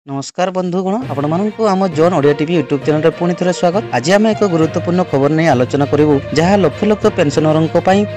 नमस्कार बंधुगण आपण मानू आम John Odia TV YouTube channel पुणी थे स्वागत। आज आम एक गुरुत्वपूर्ण खबर नहीं आलोचना करूँ जहाँ लक्ष लक्ष पेंशनरों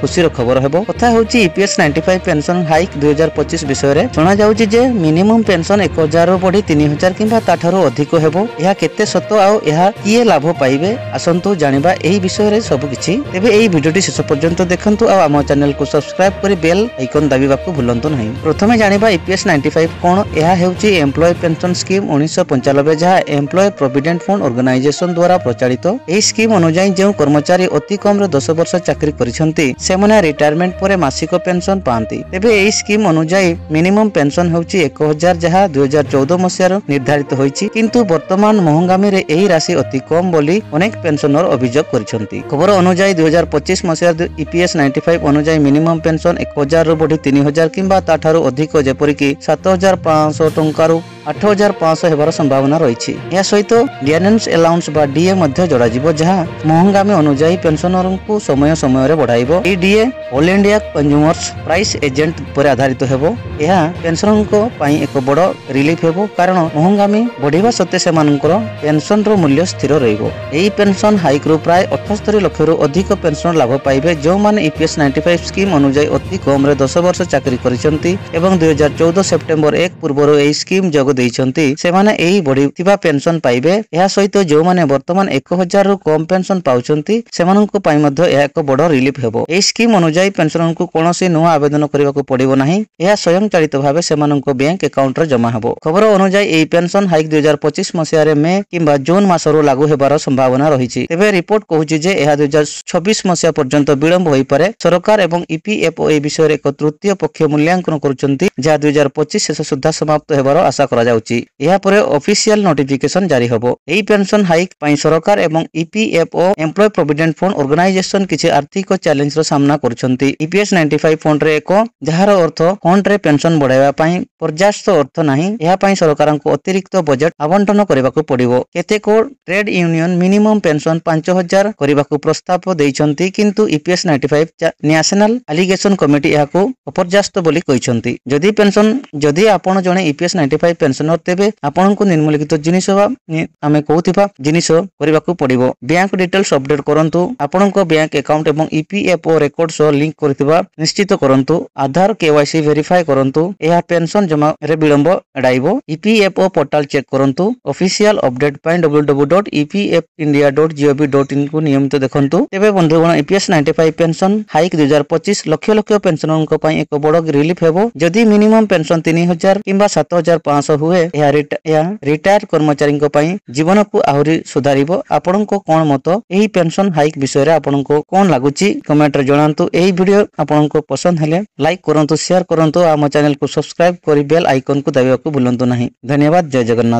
खुशी खबर है। कथा हूँ ईपीएस 95 पेंशन हाइक 2025 विषय जना जाऊँगी मिनिमम पेंशन 1000 बढ़ी 3000 किंबा ताठारू अधिक हेबो। यह केते सत आउ यह किए लाभ पाइबे आसंतु जानिबा एही विषय रे सब किछि। तेबे एही भिडियोटी शेष पर्यंत देखंतु आ आम चैनल को सब्सक्राइब करी बेल आइकन दाबिबाकू भूलंतु नहीं। प्रथमे जानिबा ईपीएस 95 कोन। यह हेउछि एम्प्लॉय पेंशन स्कीम 1995 जहाँ एम्प्लॉय प्रोविडेंट फंड ऑर्गेनाइजेशन द्वारा प्रचारित। एही स्कीम अनुसार जो कर्मचारी अति कम 10 वर्ष चाकरी करिसेंती सेमाने रिटायरमेंट परे मासिक पेंशन पांती। तेबे एही स्कीम अनुसार मिनिमम पेंशन हेउछि 1000 जहाँ 2014 मसियार निर्धारित होइछि, किंतु वर्तमान महंगामी रे एही राशि अति कम बोली अनेक पेंशनर अभियोग करिसेंती। खबर अनुसार 2025 मसियार ईपीएस 95 अनुसार मिनिमम पेंशन 1000 रु बढ़ी 3000 किंबा ताठारू अधिक जेपरिक 7500 टंकारु 8500 हेबार संभावना रही। यह सहित डिएनएस अलाउंस बा डीए मध्य जोड़ा जिवो जहां महंगामी अनुसार पेंशनर को समय समय रे बढ़ाइबो। ई DA all India consumers price agent पर आधारित हेबो। यह पेंशनर को पई एक बड़ रिलीफ हेबो कारण महंगामी बढ़िबा सत्ते सेमानकर पेंशन रो मूल्य स्थिर रहइबो। एही पेंशन हाइक रो प्राय 78 लाख रु अधिक पेंशन लाभ पाइबे जो माने ईपीएस 95 स्कीम अनुसार अति कम रे 10 वर्ष चाकरी करिसेंती एवं 2014 सेप्टेम्बर 1 पूर्व एही स्कीम जग देइछंती सेमाने एही बढ़िथिबा पेंशन पाइबे। यह सहित जो माने वर्तमान 1000 रु कम पेंशन पाउछंती सेमाननको पई मध्य यह एक बड़ रिलीफ हेबो। एही स्कीम अनुसार पेंशनर को कोनोसी नुआ आवेदन करबाको पड़िबो नाही। यह स्वयं चालित भाबे सेमाननको बैंक अकाउंट रे जमा हेबो। खबर अनुसार एही पेंशन हाइक 2025 मसिया रे मे किंबा जून मासरो लागू हेबार संभावना रहिछि। तेबे रिपोर्ट कहूछि जे यह 2026 मसिया पर्यंत विलंब होई पारे। सरकार एवं ईपीएफओ ए विषय रे एक तृतीय पक्ष मूल्यांकन करूछंती जहा 2025 शेष सुद्धा समाप्त हेबार आशा करा जाउछि। यह परे ऑफिशियल नोटिफिकेशन जारी हबो। एही पेंशन हाइक पई सरकार एवं EPFO employee provident fund organisation किछि आर्थिक चैलेंज रो सामना करूछंती। ईपीएस 95 फंड रे एक जहार अर्थ फंड रे पेंशन बढ़ाइबा पई पर्याप्त अर्थ नाही। यह पई सरकार को अतिरिक्त बजट आवंटन करबाको पड़िबो। केतेको ट्रेड यूनियन मिनिमम पेंशन 5000 करबाको प्रस्ताव देइछंती, किंतु ईपीएस 95 नेशनल एलिगेशन कमिटी याको अपर्याप्त बोली कहिसंती। जदि आपण जणे ईपीएस 95 पेंशनर तेबे आपण को निम्नलिखित जिनिस आमे कहूथिबा जिनिस करबाको पड़िबो। बैंक डिटेल्स अपडेट करंतु। आपण को बैंक अकाउंट एवं ईपीएफओ रिकॉर्ड सो लिंक करथिबा निश्चित करंतु। आधार केवाईसी वेरीफाई करंतु। यह पेंशन जमा रे विलंब एडाइबो। ईपीएफओ पोर्टल चेक करंतु। ऑफिशियल अपडेट पई www.epfindia.gov.in को नियमित देखंतु। तेबे बंधुगण ईपीएस 95 पेंशन हाइक 2025 लक्ष लक्ष पेंशनर को पई एक बड़ रिलीफ हेबो। जदि मिनिमम पेंशन 3000 किंबा 7500 हुए यह रिटायर कर्मचारी जीवन को आहरी सुधारिबो। आपण को कोन मत एही पेंशन हाइक विषय रे आपण को कोन लागुची कमेंट रे जणांतु। एही वीडियो आपण को पसंद हेले लाइक करंतु, शेयर करंतु, आम चैनल को सब्सक्राइब करी बेल आइकन को दाबिबाकू भूलंतु नाही। धन्यवाद। जय जगन्नाथ।